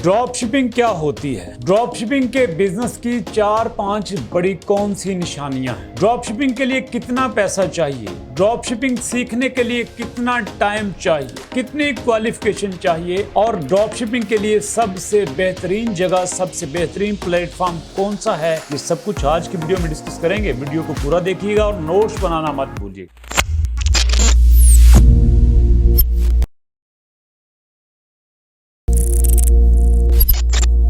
Drop shipping क्या होती है? ड्रॉप शिपिंग के बिजनेस की 4-5 बड़ी कौन सी निशानियां हैं? ड्रॉप शिपिंग के लिए कितना पैसा चाहिए? ड्रॉप शिपिंग सीखने के लिए कितना टाइम चाहिए? कितनी क्वालिफिकेशन चाहिए? और ड्रॉप शिपिंग के लिए सबसे बेहतरीन जगह, सबसे बेहतरीन प्लेटफॉर्म कौन सा है? ये सब कुछ आज की वीडियो में डिस्कस करेंगे। वीडियो को पूरा देखिएगा और नोट्स बनाना मत भूलिएगा।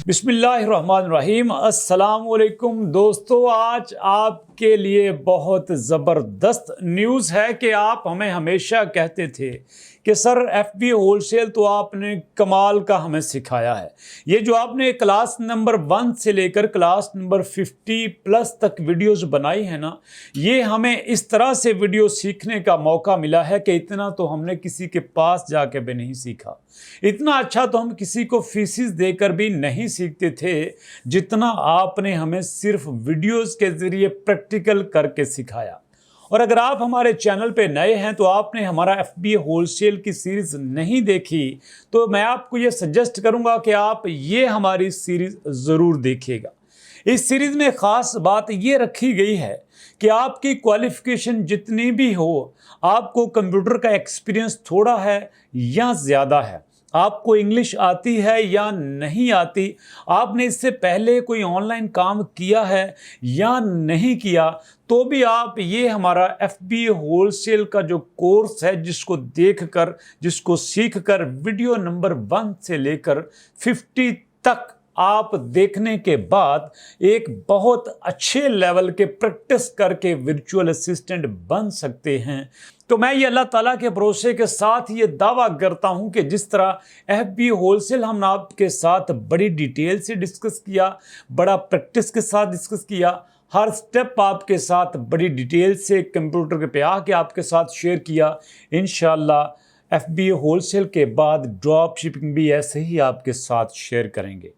बिस्मिल्लाहिर्रहमानिर्रहीम। अस्सलाम वालेकुम दोस्तों, आज आपके लिए बहुत ज़बरदस्त न्यूज़ है कि आप हमें हमेशा कहते थे कि सर FBA होलसेल तो आपने कमाल का हमें सिखाया है। ये जो आपने क्लास नंबर 1 से लेकर क्लास नंबर 50+ तक वीडियोस बनाई है ना, ये हमें इस तरह से वीडियो सीखने का मौका मिला है कि इतना तो हमने किसी के पास जाके भी नहीं सीखा। इतना अच्छा तो हम किसी को फीसिस देकर भी नहीं सीखते थे जितना आपने हमें सिर्फ वीडियोस के ज़रिए प्रैक्टिकल करके सिखाया। और अगर आप हमारे चैनल पे नए हैं तो आपने हमारा FBA होलसेल की सीरीज़ नहीं देखी तो मैं आपको ये सजेस्ट करूंगा कि आप ये हमारी सीरीज़ ज़रूर देखिएगा। इस सीरीज़ में ख़ास बात ये रखी गई है कि आपकी क्वालिफ़िकेशन जितनी भी हो, आपको कंप्यूटर का एक्सपीरियंस थोड़ा है या ज़्यादा है, आपको इंग्लिश आती है या नहीं आती, आपने इससे पहले कोई ऑनलाइन काम किया है या नहीं किया, तो भी आप ये हमारा FBA होलसेल का जो कोर्स है जिसको देखकर, जिसको सीखकर वीडियो नंबर 1 से लेकर 50 तक आप देखने के बाद एक बहुत अच्छे लेवल के प्रैक्टिस करके वर्चुअल असिस्टेंट बन सकते हैं। तो मैं ये अल्लाह ताला के भरोसे के साथ ये दावा करता हूँ कि जिस तरह FBA होलसेल हमने आपके साथ बड़ी डिटेल से डिस्कस किया, बड़ा प्रैक्टिस के साथ डिस्कस किया, हर स्टेप आपके साथ बड़ी डिटेल से कंप्यूटर के पे आके आपके साथ शेयर किया, इंशाल्लाह FBA होलसेल के बाद ड्रॉप शिपिंग भी ऐसे ही आपके साथ शेयर करेंगे।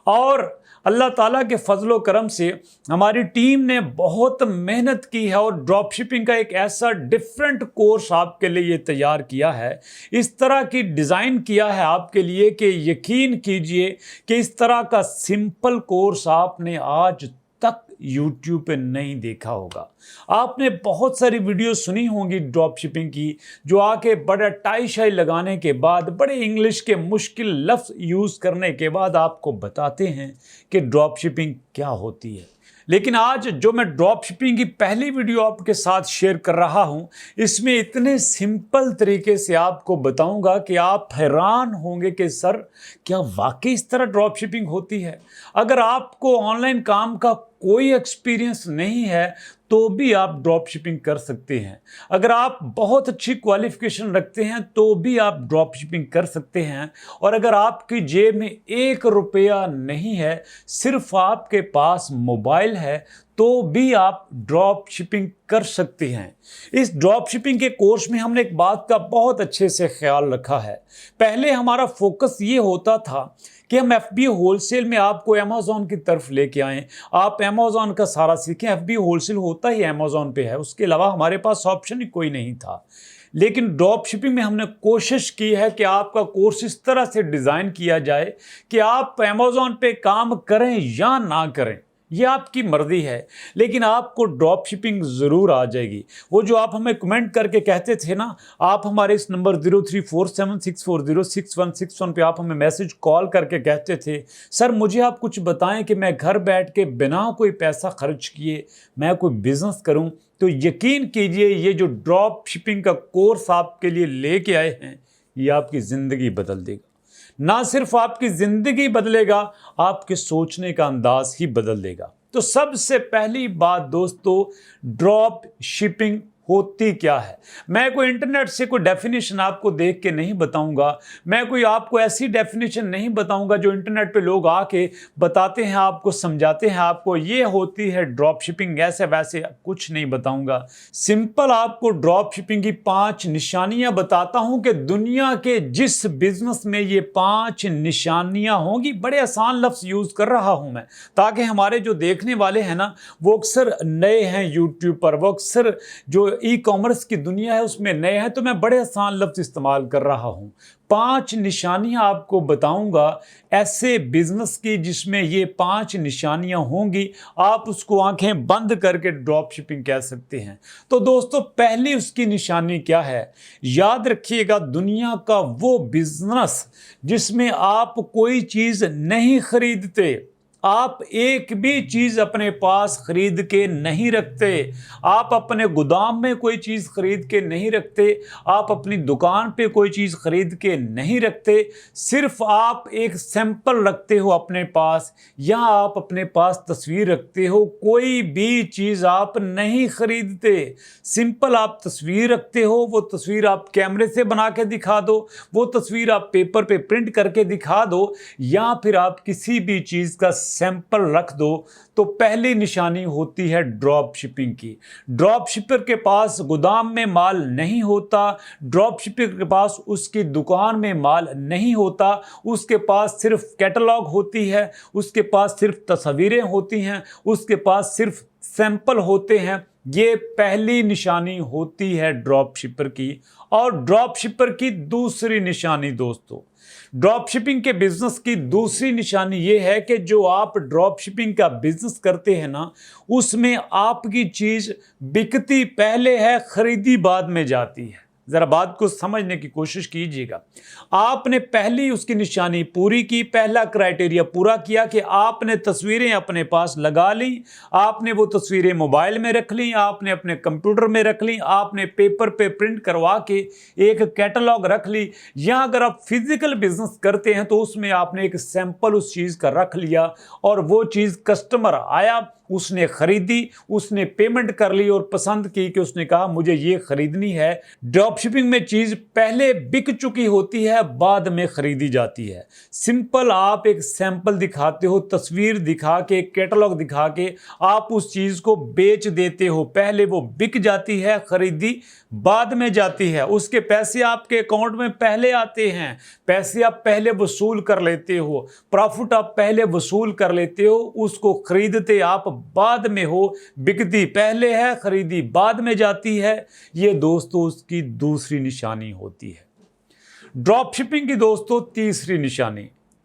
और अल्लाह ताला के फजलो करम से हमारी टीम ने बहुत मेहनत की है और ड्रॉप शिपिंग का एक ऐसा डिफरेंट कोर्स आपके लिए ये तैयार किया है, इस तरह की डिज़ाइन किया है आपके लिए कि यकीन कीजिए कि इस तरह का सिंपल कोर्स आपने आज तक YouTube पे नहीं देखा होगा। आपने बहुत सारी वीडियो सुनी होंगी ड्रॉप शिपिंग की, जो आके बड़ा टाई शाई लगाने के बाद, बड़े इंग्लिश के मुश्किल लफ्ज़ यूज़ करने के बाद आपको बताते हैं कि ड्रॉप शिपिंग क्या होती है। लेकिन आज जो मैं ड्रॉप शिपिंग की पहली वीडियो आपके साथ शेयर कर रहा हूं, इसमें इतने सिंपल तरीके से आपको बताऊंगा कि आप हैरान होंगे कि सर क्या वाकई इस तरह ड्रॉप शिपिंग होती है। अगर आपको ऑनलाइन काम का कोई एक्सपीरियंस नहीं है तो भी आप ड्रॉप शिपिंग कर सकते हैं। अगर आप बहुत अच्छी क्वालिफिकेशन रखते हैं तो भी आप ड्रॉप शिपिंग कर सकते हैं। और अगर आपकी जेब में 1 रुपया नहीं है, सिर्फ आपके पास मोबाइल है, तो भी आप ड्रॉप शिपिंग कर सकते हैं। इस ड्रॉप शिपिंग के कोर्स में हमने एक बात का बहुत अच्छे से ख्याल रखा है। पहले हमारा फोकस ये होता था कि हम FBA होलसेल में आपको अमेज़ॉन की तरफ लेके आएँ, आप अमेज़ॉन का सारा सीखें। FBA होलसेल होता ही अमेज़ॉन पे है, उसके अलावा हमारे पास ऑप्शन ही कोई नहीं था। लेकिन ड्रॉप शिपिंग में हमने कोशिश की है कि आपका कोर्स इस तरह से डिज़ाइन किया जाए कि आप अमेज़ॉन पे काम करें या ना करें, ये आपकी मर्जी है, लेकिन आपको ड्रॉप शिपिंग ज़रूर आ जाएगी। वो जो आप हमें कमेंट करके कहते थे ना, आप हमारे इस नंबर 034764066161 पे आप हमें मैसेज कॉल करके कहते थे, सर मुझे आप कुछ बताएं कि मैं घर बैठ के बिना कोई पैसा खर्च किए मैं कोई बिज़नेस करूं। तो यकीन कीजिए ये जो ड्रॉप शिपिंग का कोर्स आपके लिए लेके आए हैं, ये आपकी ज़िंदगी बदल देगा। ना सिर्फ आपकी ज़िंदगी बदलेगा, आपके सोचने का अंदाज ही बदल देगा। तो सबसे पहली बात दोस्तों, ड्रॉप शिपिंग होती क्या है। मैं कोई इंटरनेट से कोई डेफिनेशन आपको देख के नहीं बताऊंगा, मैं कोई आपको ऐसी डेफिनेशन नहीं बताऊंगा जो इंटरनेट पे लोग आके बताते हैं, आपको समझाते हैं, आपको ये होती है ड्रॉप शिपिंग, ऐसे वैसे कुछ नहीं बताऊंगा। सिंपल आपको ड्रॉप शिपिंग की 5 निशानियां बताता हूं कि दुनिया के जिस बिजनेस में ये 5 निशानियां होंगी, बड़े आसान लफ्ज़ यूज़ कर रहा हूं मैं, ताकि हमारे जो देखने वाले हैं ना, वो अक्सर नए हैं यूट्यूब पर, वो अक्सर जो ई कॉमर्स की दुनिया है उसमें नए हैं, तो मैं बड़े आसान लफ्ज़ इस्तेमाल कर रहा हूँ। 5 निशानियां आपको बताऊंगा ऐसे बिजनेस की जिसमें ये 5 निशानियां होंगी, आप उसको आंखें बंद करके ड्रॉप शिपिंग कह सकते हैं। तो दोस्तों, पहली उसकी निशानी क्या है? याद रखिएगा, दुनिया का वो बिजनेस जिसमें आप कोई चीज नहीं खरीदते, आप एक भी चीज अपने पास खरीद के नहीं रखते, आप अपने गोदाम में कोई चीज खरीद के नहीं रखते, आप अपनी दुकान पे कोई चीज खरीद के नहीं रखते, सिर्फ आप एक सैंपल रखते हो अपने पास, या आप अपने पास तस्वीर रखते हो। कोई भी चीज आप नहीं खरीदते, सिंपल आप तस्वीर रखते हो। वो तस्वीर आप कैमरे से बना के दिखा दो, वो तस्वीर आप पेपर पे प्रिंट करके दिखा दो, या फिर आप किसी भी चीज का सैंपल रख दो। तो पहली निशानी होती है ड्रॉप शिपिंग की। ड्रॉप शिपर के पास गोदाम में माल नहीं होता, ड्रॉप शिपर के पास उसकी दुकान में माल नहीं होता, उसके पास सिर्फ कैटलॉग होती है, उसके पास सिर्फ तस्वीरें होती हैं, उसके पास सिर्फ सैंपल होते हैं। ये पहली निशानी होती है ड्रॉप शिपर की। और ड्रॉप शिपर की दूसरी निशानी दोस्तों, ड्रॉप शिपिंग के बिजनेस की दूसरी निशानी यह है कि जो आप ड्रॉप शिपिंग का बिजनेस करते हैं ना, उसमें आपकी चीज बिकती पहले है, खरीदी बाद में जाती है। जरा बात को समझने की कोशिश कीजिएगा। आपने पहली उसकी निशानी पूरी की, पहला क्राइटेरिया पूरा किया कि आपने तस्वीरें अपने पास लगा ली, आपने वो तस्वीरें मोबाइल में रख ली, आपने अपने कंप्यूटर में रख ली, आपने पेपर पे प्रिंट करवा के एक कैटलॉग रख ली, या अगर आप फिजिकल बिजनेस करते हैं तो उसमें आपने एक सैंपल उस चीज का रख लिया, और वो चीज कस्टमर आया, उसने खरीदी, उसने पेमेंट कर ली और पसंद की कि उसने कहा मुझे ये खरीदनी है। ड्रॉप शिपिंग में चीज पहले बिक चुकी होती है, बाद में खरीदी जाती है। सिंपल आप एक सैंपल दिखाते हो, तस्वीर दिखा के, कैटलॉग दिखा के आप उस चीज को बेच देते हो। पहले वो बिक जाती है, खरीदी बाद में जाती है, उसके पैसे आपके अकाउंट में पहले आते हैं, पैसे आप पहले वसूल कर लेते हो, प्रॉफिट आप पहले वसूल कर लेते हो, उसको खरीदते आप बाद में हो। बिकती पहले है, खरीदी बाद में जाती है। ये दोस्तों उसकी दूसरी निशानी होती है। ड्रॉप शिपिंग की दोस्तों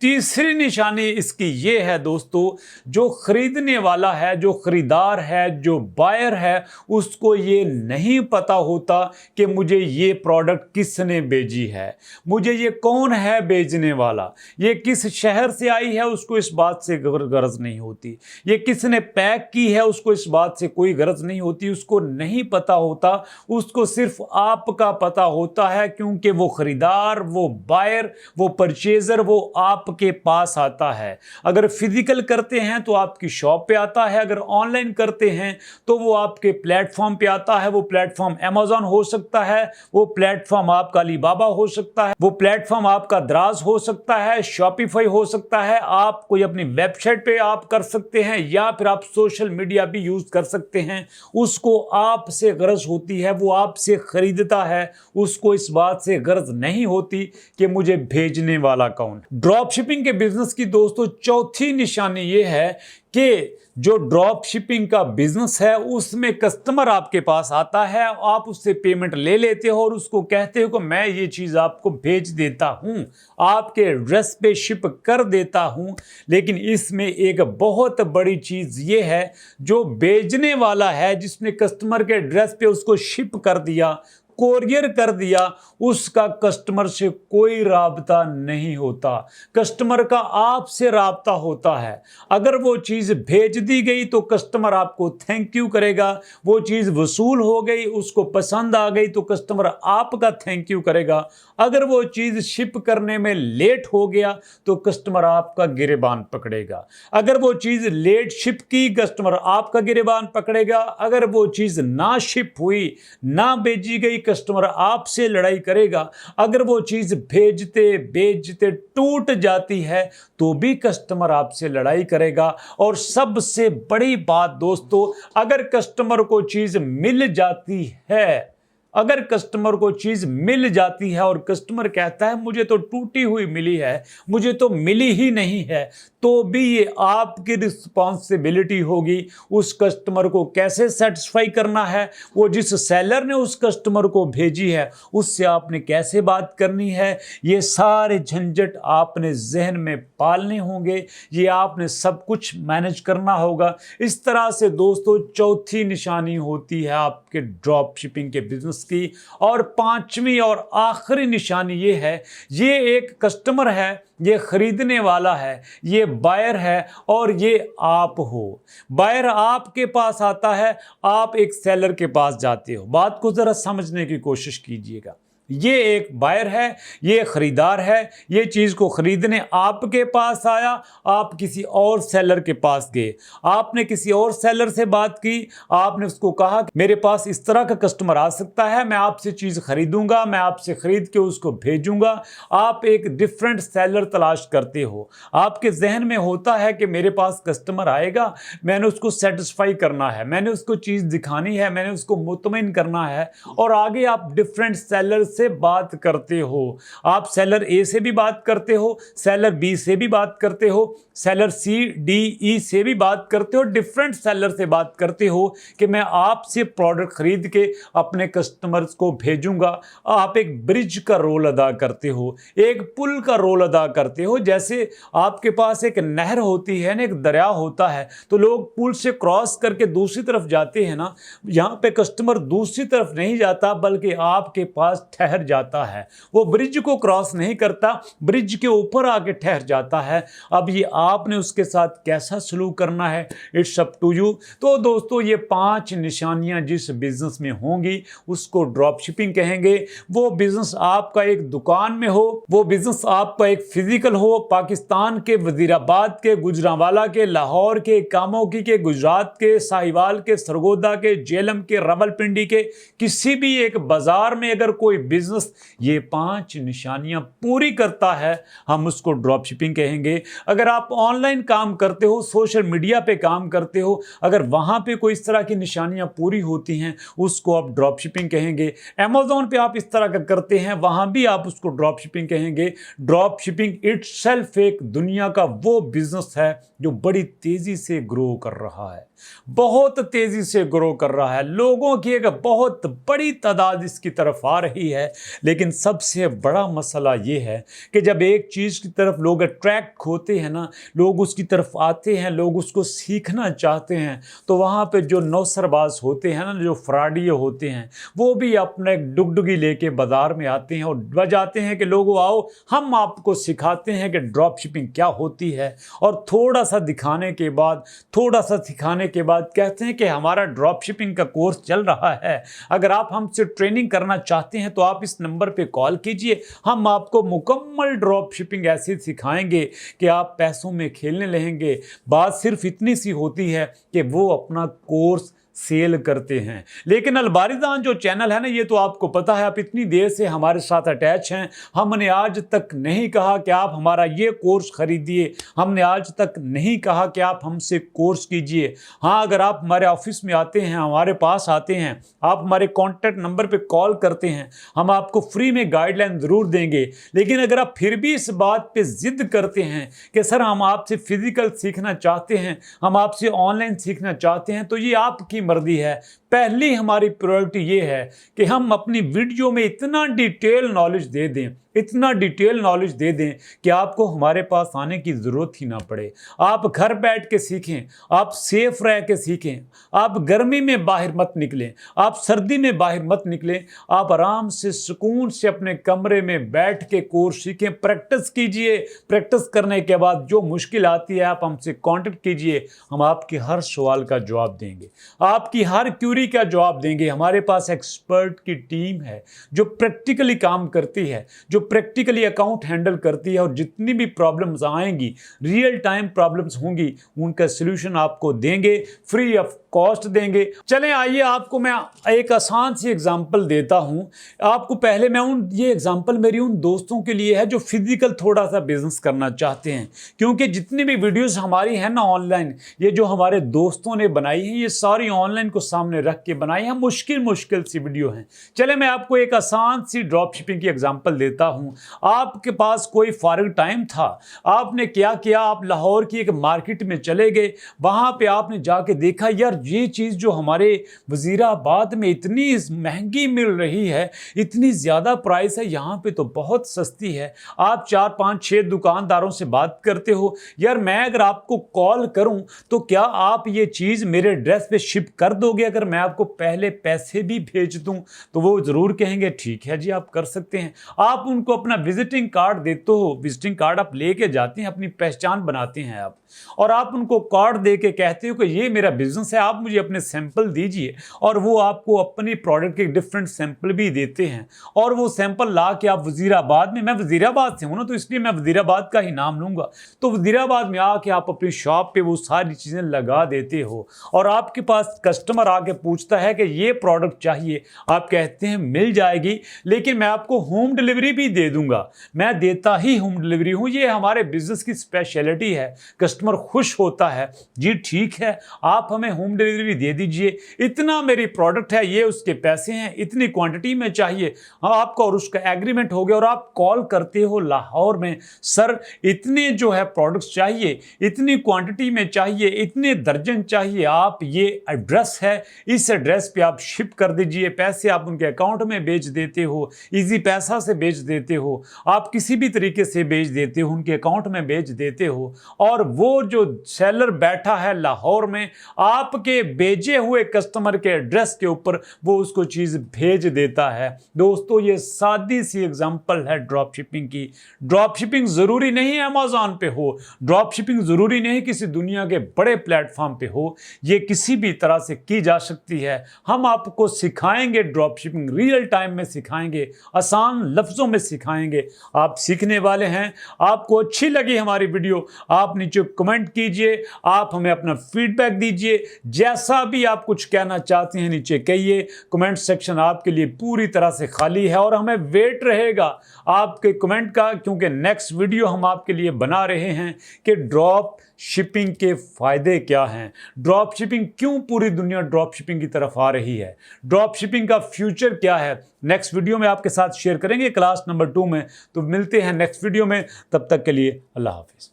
तीसरी निशानी इसकी ये है दोस्तों, जो खरीदने वाला है, जो खरीदार है, जो बायर है, उसको ये नहीं पता होता कि मुझे ये प्रोडक्ट किसने भेजी है, मुझे ये कौन है बेचने वाला, ये किस शहर से आई है, उसको इस बात से गरज नहीं होती, ये किसने पैक की है, उसको इस बात से कोई गरज नहीं होती, उसको नहीं पता होता, उसको सिर्फ आपका पता होता है, क्योंकि वो खरीदार, वो बायर, वो परचेजर, वो आप के पास आता है। अगर फिजिकल करते हैं तो आपकी शॉप पे आता है, अगर ऑनलाइन करते हैं तो वो आपके प्लेटफॉर्म पे आता है। वो प्लेटफॉर्म अमेज़न हो सकता है, वो प्लेटफॉर्म आपका अलीबाबा हो सकता है, वो प्लेटफॉर्म आपका दराज हो सकता है, शॉपिफाई हो सकता है, आप कोई अपनी वेबसाइट पे आप कर सकते हैं, या फिर आप सोशल मीडिया भी यूज कर सकते हैं। उसको आपसे गरज होती है, वो आपसे खरीदता है, उसको इस बात से गरज नहीं होती कि मुझे भेजने वाला कौन। ड्रॉप शिपिंग के बिजनेस की दोस्तों चौथी निशानी यह है कि जो ड्रॉप शिपिंग का बिजनेस है उसमें कस्टमर आपके पास आता है, आप उससे पेमेंट ले लेते हो और उसको कहते हो कि मैं ये चीज आपको भेज देता हूं, आपके एड्रेस पे शिप कर देता हूं। लेकिन इसमें एक बहुत बड़ी चीज ये है, जो भेजने वाला है, जिसने कस्टमर के एड्रेस पे उसको शिप कर दिया, कोरियर कर दिया, उसका कस्टमर से कोई राबता नहीं होता, कस्टमर का आपसे राबता होता है। अगर वो चीज़ भेज दी गई तो कस्टमर आपको थैंक यू करेगा, वो चीज़ वसूल हो गई, उसको पसंद आ गई तो कस्टमर आपका थैंक यू करेगा। अगर वो चीज़ शिप करने में लेट हो गया तो कस्टमर आपका गिरेबान पकड़ेगा। अगर वो चीज़ लेट शिप की, कस्टमर आपका गिरेबान पकड़ेगा। अगर वो चीज़ ना शिप हुई, ना भेजी गई, कस्टमर आपसे लड़ाई करेगा। अगर वो चीज भेजते टूट जाती है तो भी कस्टमर आपसे लड़ाई करेगा। और सबसे बड़ी बात दोस्तों, अगर कस्टमर को चीज मिल जाती है अगर कस्टमर को चीज़ मिल जाती है और कस्टमर कहता है मुझे तो टूटी हुई मिली है, मुझे तो मिली ही नहीं है, तो भी ये आपकी रिस्पॉन्सिबिलिटी होगी उस कस्टमर को कैसे सेटिस्फाई करना है। वो जिस सेलर ने उस कस्टमर को भेजी है उससे आपने कैसे बात करनी है, ये सारे झंझट आपने जहन में पालने होंगे, ये आपने सब कुछ मैनेज करना होगा। इस तरह से दोस्तों चौथी निशानी होती है आपके ड्रॉप शिपिंग के बिजनेस की। और पांचवी और आखिरी निशानी ये है, ये एक कस्टमर है, ये खरीदने वाला है, ये बायर है और ये आप हो। बायर आपके पास आता है, आप एक सेलर के पास जाते हो। बात को जरा समझने की कोशिश कीजिएगा। ये एक बायर है, ये खरीदार है, ये चीज़ को खरीदने आपके पास आया, आप किसी और सेलर के पास गए, आपने किसी और सेलर से बात की, आपने उसको कहा कि मेरे पास इस तरह का कस्टमर आ सकता है, मैं आपसे चीज़ खरीदूंगा, मैं आपसे खरीद के उसको भेजूंगा। आप एक डिफरेंट सेलर तलाश करते हो, आपके जहन में होता है कि मेरे पास कस्टमर आएगा, मैंने उसको सेटिस्फाई करना है, मैंने उसको चीज़ दिखानी है, मैंने उसको मुतमईन करना है, और आगे आप डिफरेंट सेलर से बात करते हो। आप सेलर ए से भी बात करते हो, सेलर बी से भी बात करते हो, सेलर सी डी ई से भी बात करते हो, डिफरेंट सेलर से बात करते हो कि मैं आपसे प्रोडक्ट खरीद के अपने कस्टमर्स को भेजूंगा। आप एक ब्रिज का रोल अदा करते हो, एक पुल का रोल अदा करते हो। जैसे आपके पास एक नहर होती है ना, एक दरिया होता है, तो लोग पुल से क्रॉस करके दूसरी तरफ जाते हैं ना, यहाँ पे कस्टमर दूसरी तरफ नहीं जाता बल्कि आपके पास ठहर जाता है। वो ब्रिज को क्रॉस नहीं करता, ब्रिज के ऊपर आके ठहर जाता है। अब ये आपने उसके साथ कैसा सलूक करना है, इट्स अप टू यू। तो दोस्तों ये 5 निशानियां जिस बिजनेस में होंगी उसको ड्रॉप शिपिंग कहेंगे। वो बिजनेस आपका एक दुकान में हो, वो बिजनेस आपका एक फिजिकल हो, पाकिस्तान के वजीराबाद के, गुजरांवाला के, लाहौर के, कामोकी के, गुजरात के, साहिवाल के, सरगोदा के, जेलम के, रावलपिंडी के, किसी भी एक बाजार में अगर कोई बिजनेस ये 5 निशानियां पूरी करता है हम उसको ड्रॉप शिपिंग कहेंगे। अगर आप ऑनलाइन काम करते हो, सोशल मीडिया पे काम करते हो, अगर वहां पे कोई इस तरह की निशानियां पूरी होती हैं उसको आप ड्रॉप शिपिंग कहेंगे। अमेज़न पे आप इस तरह का करते हैं, वहां भी आप उसको ड्रॉप शिपिंग कहेंगे। ड्रॉप शिपिंग इटसेल्फ एक दुनिया का वो बिजनेस है जो बड़ी तेजी से ग्रो कर रहा है, बहुत तेजी से ग्रो कर रहा है। लोगों की एक बहुत बड़ी तादाद इसकी तरफ आ रही है। लेकिन सबसे बड़ा मसला ये है कि जब एक चीज़ की तरफ लोग अट्रैक्ट होते हैं ना, लोग उसकी तरफ आते हैं, लोग उसको सीखना चाहते हैं, तो वहाँ पे जो नौसरबाज होते हैं ना, जो फ्रॉडिये होते हैं, वो भी अपने डुगडुगी लेके बाजार में आते हैं और बजाते हैं कि लोगों आओ हम आपको सिखाते हैं कि ड्रॉप शिपिंग क्या होती है। और थोड़ा सा दिखाने के बाद, थोड़ा सा सिखाने के बाद कहते हैं कि हमारा ड्रॉप शिपिंग का कोर्स चल रहा है, अगर आप हमसे ट्रेनिंग करना चाहते हैं तो आप इस नंबर पे कॉल कीजिए, हम आपको मुकम्मल ड्रॉप शिपिंग ऐसे सिखाएंगे कि आप पैसों में खेलने लगेंगे। बात सिर्फ इतनी सी होती है कि वो अपना कोर्स सेल करते हैं। लेकिन अलबारिदान जो चैनल है ना, ये तो आपको पता है, आप इतनी देर से हमारे साथ अटैच हैं, हमने आज तक नहीं कहा कि आप हमारा ये कोर्स खरीदिए, हमने आज तक नहीं कहा कि आप हमसे कोर्स कीजिए। हाँ, अगर आप हमारे ऑफिस में आते हैं, हमारे पास आते हैं, आप हमारे कॉन्टैक्ट नंबर पे कॉल करते हैं, हम आपको फ्री में गाइडलाइन ज़रूर देंगे। लेकिन अगर आप फिर भी इस बात पे ज़िद करते हैं कि सर हम आपसे फिजिकल सीखना चाहते हैं, हम आपसे ऑनलाइन सीखना चाहते हैं, तो ये आपकी मर्जी है। पहली हमारी प्रायोरिटी ये है कि हम अपनी वीडियो में इतना डिटेल नॉलेज दे दें, इतना डिटेल नॉलेज दे दें कि आपको हमारे पास आने की ज़रूरत ही ना पड़े। आप घर बैठ के सीखें, आप सेफ रह के सीखें, आप गर्मी में बाहर मत निकलें, आप सर्दी में बाहर मत निकलें, आप आराम से सुकून से अपने कमरे में बैठ के कोर्स सीखें, प्रैक्टिस कीजिए। प्रैक्टिस करने के बाद जो मुश्किल आती है आप हमसे कांटेक्ट कीजिए, हम आपके हर सवाल का जवाब देंगे, आपकी हर क्यूरी का जवाब देंगे। हमारे पास एक्सपर्ट की टीम है जो प्रैक्टिकली काम करती है, जो प्रैक्टिकली अकाउंट हैंडल करती है, और जितनी भी प्रॉब्लम्स आएंगी, रियल टाइम प्रॉब्लम्स होंगी, उनका सलूशन आपको देंगे, फ्री ऑफ कॉस्ट देंगे। चलें आइए आपको मैं एक आसान सी एग्जांपल देता हूं। आपको पहले मैं ये एग्जांपल मेरी उन दोस्तों के लिए है जो फिजिकल थोड़ा सा बिजनेस करना चाहते हैं, क्योंकि जितनी भी वीडियोस हमारी हैं ना ऑनलाइन, ये जो हमारे दोस्तों ने बनाई हैं, ये सारी ऑनलाइन को सामने रख के बनाई हैं, मुश्किल सी वीडियो हैं। चले मैं आपको एक आसान सी ड्रॉप शिपिंग की एग्जांपल देता हूं। आपके पास कोई फारिग टाइम था, आपने क्या किया, आप लाहौर की एक मार्केट में चले गए, वहां पे आपने जाके देखा यार ये चीज़ जो हमारे वजीराबाद में इतनी महंगी मिल रही है, इतनी ज़्यादा प्राइस है, यहाँ पे तो बहुत सस्ती है। आप 4 5 6 दुकानदारों से बात करते हो, यार मैं अगर आपको कॉल करूं तो क्या आप ये चीज़ मेरे एड्रेस पे शिप कर दोगे? अगर मैं आपको पहले पैसे भी भेज दूं तो वो ज़रूर कहेंगे ठीक है जी आप कर सकते हैं। आप उनको अपना विजिटिंग कार्ड देते हो, विजिटिंग कार्ड आप लेके जाते हैं, अपनी पहचान बनाते हैं आप, और आप उनको कार्ड दे के कहते हो कि ये मेरा बिजनेस है, आप मुझे अपने सैंपल दीजिए, और वो आपको अपनी प्रोडक्ट के डिफरेंट सैंपल भी देते हैं। और वो सैंपल ला के आप वजीराबाद में, मैं वजीराबाद से हूँ ना तो इसलिए मैं वजीराबाद का ही नाम लूँगा, तो वजीराबाद में आके आप अपनी शॉप पे वो सारी चीज़ें लगा देते हो, और आपके पास कस्टमर आके पूछता है कि ये प्रोडक्ट चाहिए, आप कहते हैं मिल जाएगी, लेकिन मैं आपको होम डिलीवरी भी दे दूंगा। मैं देता ही होम डिलीवरी हूँ, ये हमारे बिजनेस की स्पेशलिटी है। कस्टमर खुश होता है, जी ठीक है आप हमें होम डिलीवरी दे दीजिए, इतना मेरी प्रोडक्ट है, ये उसके पैसे हैं, इतनी क्वांटिटी में चाहिए, हाँ आपका और उसका एग्रीमेंट हो गया। और आप कॉल करते हो लाहौर में, सर इतने जो है प्रोडक्ट्स चाहिए, इतनी क्वांटिटी में चाहिए, इतने दर्जन चाहिए, आप ये एड्रेस है, इस एड्रेस पे आप शिप कर दीजिए, पैसे आप उनके अकाउंट में भेज देते हो, इजी पैसा से भेज देते हो, आप किसी भी तरीके से भेज देते हो, उनके अकाउंट में भेज देते हो, और वो जो सेलर बैठा है लाहौर में, आपके भेजे हुए कस्टमर के एड्रेस के ऊपर वो उसको चीज़ भेज देता है। दोस्तों ये सादी सी एग्जांपल है ड्रॉप शिपिंग की। ड्रॉप शिपिंग ज़रूरी नहीं अमेज़न पे हो, ड्रॉप शिपिंग ज़रूरी नहीं किसी दुनिया के बड़े प्लेटफॉर्म पे हो, ये किसी भी तरह से की जा सकती है। हम आपको सिखाएंगे ड्रॉप शिपिंग, रियल टाइम में सिखाएंगे, आसान लफ्ज़ों में सिखाएंगे, आप सीखने वाले हैं। आपको अच्छी लगी हमारी वीडियो, आप नीचे कमेंट कीजिए, आप हमें अपना फीडबैक दीजिए, जैसा भी आप कुछ कहना चाहते हैं नीचे कहिए, कमेंट सेक्शन आपके लिए पूरी तरह से खाली है, और हमें वेट रहेगा आपके कमेंट का, क्योंकि नेक्स्ट वीडियो हम आपके लिए बना रहे हैं कि ड्रॉप शिपिंग के फायदे क्या हैं, ड्रॉप शिपिंग क्यों पूरी दुनिया ड्रॉप शिपिंग की तरफ आ रही है, ड्रॉप शिपिंग का फ्यूचर क्या है। नेक्स्ट वीडियो में आपके साथ शेयर करेंगे क्लास नंबर 2 में। तो मिलते हैं नेक्स्ट वीडियो में, तब तक के लिए अल्लाह हाफिज़।